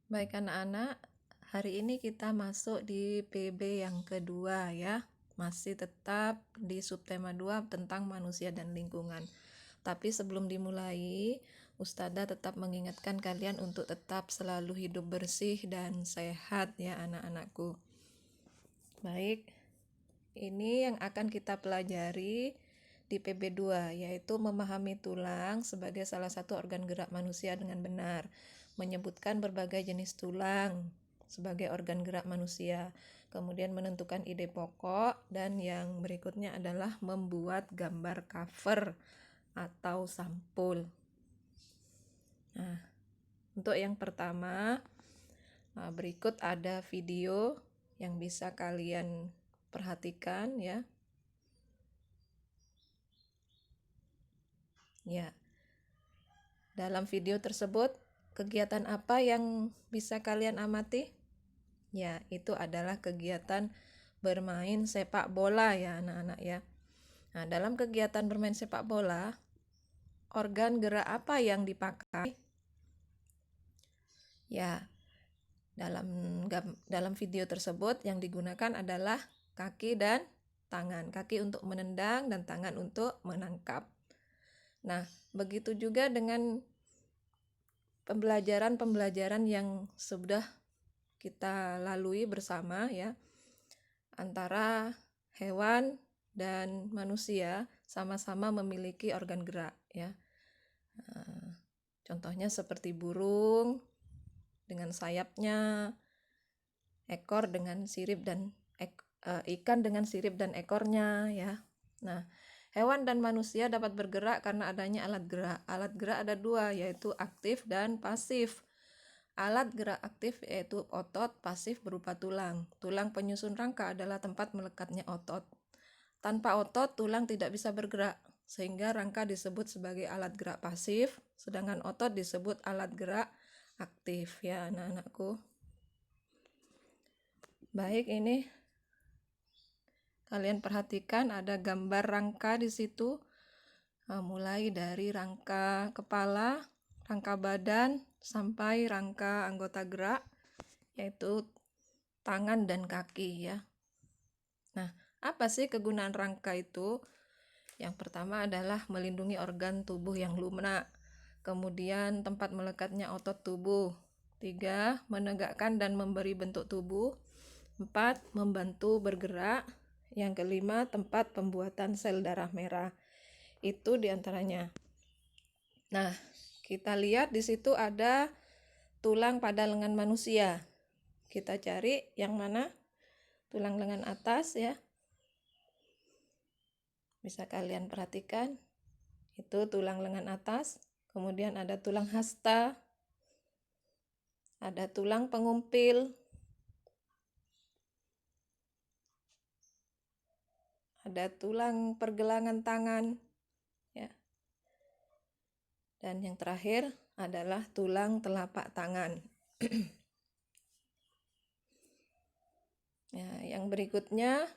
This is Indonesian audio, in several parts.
Baik anak-anak, hari ini kita masuk di PB yang kedua ya. Masih tetap di subtema 2 tentang manusia dan lingkungan. Tapi sebelum dimulai, Ustazah tetap mengingatkan kalian untuk tetap selalu hidup bersih dan sehat ya anak-anakku. Baik, ini yang akan kita pelajari di PB2, yaitu memahami tulang sebagai salah satu organ gerak manusia dengan benar, menyebutkan berbagai jenis tulang sebagai organ gerak manusia, kemudian menentukan ide pokok, dan yang berikutnya adalah membuat gambar cover atau sampul. Nah, untuk yang pertama, berikut ada video yang bisa kalian perhatikan ya. Ya, dalam video tersebut, kegiatan apa yang bisa kalian amati? Ya, itu adalah kegiatan bermain sepak bola ya anak-anak ya. Nah, dalam kegiatan bermain sepak bola, organ gerak apa yang dipakai? Ya, dalam video tersebut yang digunakan adalah kaki dan tangan. Kaki untuk menendang dan tangan untuk menangkap. Nah, begitu juga dengan pembelajaran yang sudah kita lalui bersama ya, antara hewan dan manusia sama-sama memiliki organ gerak ya. Contohnya seperti burung dengan sayapnya, ekor dengan sirip dan ikan dengan sirip dan ekornya ya. Nah, hewan dan manusia dapat bergerak karena adanya alat gerak. Alat gerak ada dua, yaitu aktif dan pasif. Alat gerak aktif yaitu otot, pasif berupa tulang. Tulang penyusun rangka adalah tempat melekatnya otot. Tanpa otot, tulang tidak bisa bergerak, sehingga rangka disebut sebagai alat gerak pasif, sedangkan otot disebut alat gerak aktif ya anak-anakku. Baik, ini kalian perhatikan ada gambar rangka di situ. Mulai dari rangka kepala, rangka badan, sampai rangka anggota gerak, yaitu tangan dan kaki ya. Nah, apa sih kegunaan rangka itu? Yang pertama adalah melindungi organ tubuh yang lunak. Kemudian tempat melekatnya otot tubuh. 3. Menegakkan dan memberi bentuk tubuh. 4. Membantu bergerak. Yang kelima, tempat pembuatan sel darah merah. Itu diantaranya. Nah, kita lihat di situ ada tulang pada lengan manusia. Kita cari yang mana? Tulang lengan atas ya. Bisa kalian perhatikan. Itu tulang lengan atas. Kemudian ada tulang hasta. Ada tulang pengumpil. Ada tulang pergelangan tangan ya. Dan yang terakhir adalah tulang telapak tangan. Ya, yang berikutnya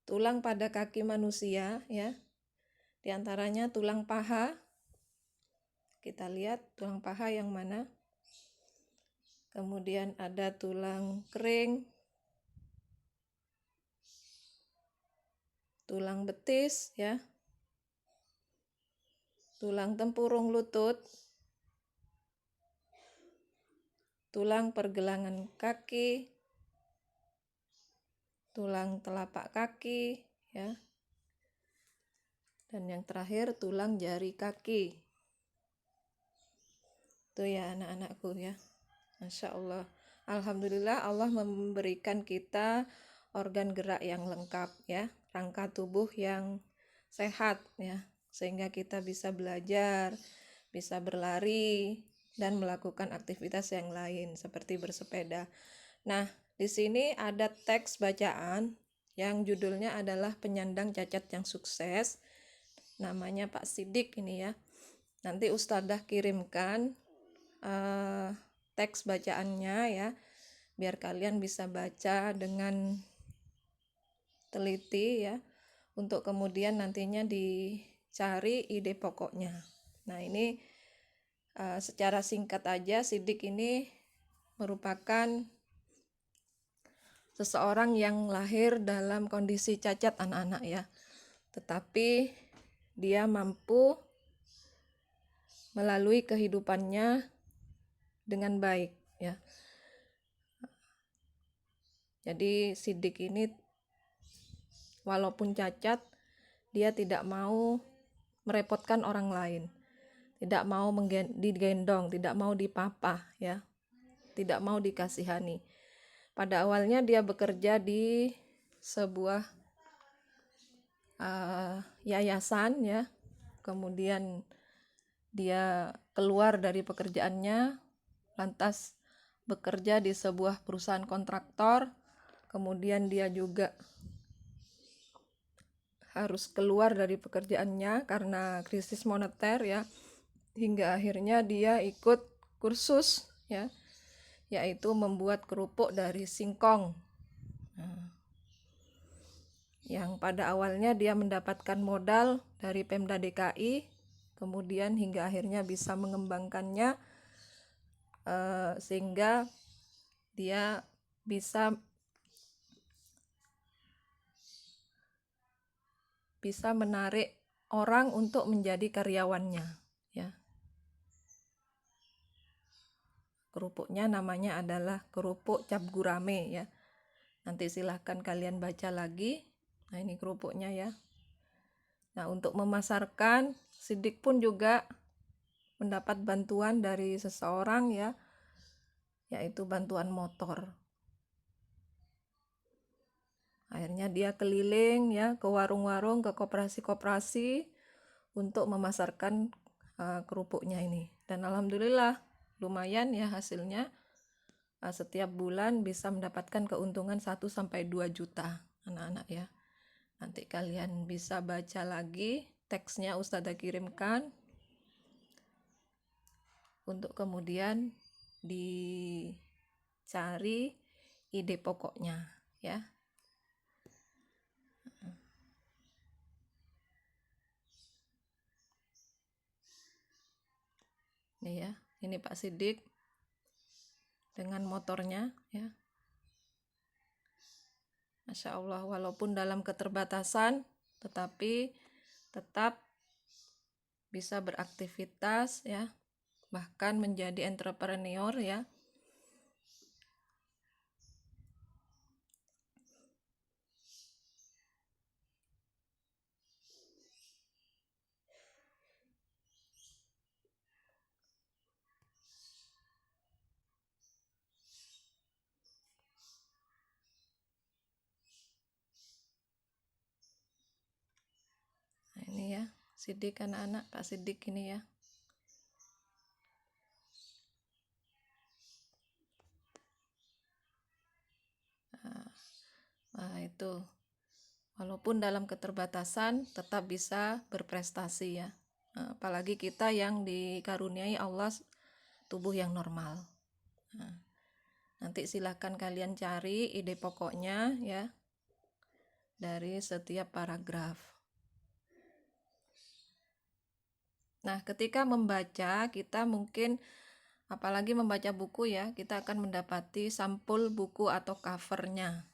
tulang pada kaki manusia ya. Di antaranya tulang paha. Kita lihat tulang paha yang mana? Kemudian ada tulang kering, tulang betis ya, tulang tempurung lutut, tulang pergelangan kaki, tulang telapak kaki ya, dan yang terakhir tulang jari kaki. Itu ya anak-anakku ya. Masya Allah. Alhamdulillah Allah memberikan kita organ gerak yang lengkap ya, rangka tubuh yang sehat ya, sehingga kita bisa belajar, bisa berlari, dan melakukan aktivitas yang lain seperti bersepeda. Nah, di sini ada teks bacaan yang judulnya adalah Penyandang Cacat yang Sukses. Namanya Pak Sidik ini ya. Nanti Ustadzah kirimkan teks bacaannya ya, biar kalian bisa baca dengan teliti ya, untuk kemudian nantinya dicari ide pokoknya. Nah, ini secara singkat aja, Sidik ini merupakan seseorang yang lahir dalam kondisi cacat anak-anak ya. Tetapi dia mampu melalui kehidupannya dengan baik ya. Jadi Sidik ini walaupun cacat, dia tidak mau merepotkan orang lain, tidak mau digendong, tidak mau dipapah ya, tidak mau dikasihani. Pada awalnya dia bekerja di sebuah yayasan ya, kemudian dia keluar dari pekerjaannya, lantas bekerja di sebuah perusahaan kontraktor. Kemudian dia juga harus keluar dari pekerjaannya karena krisis moneter ya, hingga akhirnya dia ikut kursus ya, yaitu membuat kerupuk dari singkong. Yang pada awalnya dia mendapatkan modal dari Pemda DKI, kemudian hingga akhirnya bisa mengembangkannya sehingga dia bisa menarik orang untuk menjadi karyawannya ya. Kerupuknya namanya adalah kerupuk cap gurame ya. Nanti silahkan kalian baca lagi. Nah, ini kerupuknya ya. Nah, untuk memasarkan, Sidik pun juga mendapat bantuan dari seseorang ya, yaitu bantuan motor. Akhirnya dia keliling ya ke warung-warung, ke koperasi-koperasi untuk memasarkan kerupuknya ini. Dan alhamdulillah lumayan ya hasilnya. Setiap bulan bisa mendapatkan keuntungan 1-2 juta anak-anak ya. Nanti kalian bisa baca lagi, teksnya Ustazah kirimkan untuk kemudian dicari ide pokoknya ya. Nih ya, ini Pak Sidik dengan motornya ya. Masya Allah, walaupun dalam keterbatasan tetapi tetap bisa beraktivitas ya, bahkan menjadi entrepreneur ya. Nah, ini ya, Sidik anak-anak, Pak Sidik ini ya. Nah, itu walaupun dalam keterbatasan tetap bisa berprestasi ya. Nah, apalagi kita yang dikaruniai Allah tubuh yang normal. Nah, nanti silahkan kalian cari ide pokoknya ya dari setiap paragraf. Nah, ketika membaca kita mungkin apalagi membaca buku ya, kita akan mendapati sampul buku atau covernya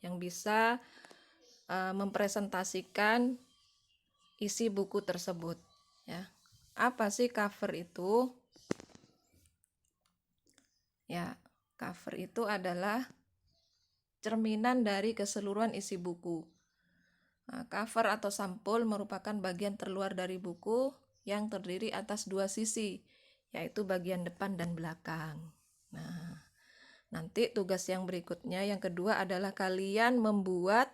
yang bisa mempresentasikan isi buku tersebut ya. Apa sih cover itu? Ya, cover itu adalah cerminan dari keseluruhan isi buku. Nah, cover atau sampul merupakan bagian terluar dari buku yang terdiri atas 2 sisi, yaitu bagian depan dan belakang. Nah, nanti tugas yang berikutnya yang kedua adalah kalian membuat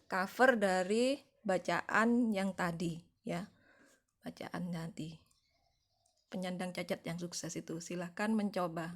cover dari bacaan yang tadi ya. Bacaan tadi. Penyandang cacat yang sukses itu silahkan mencoba.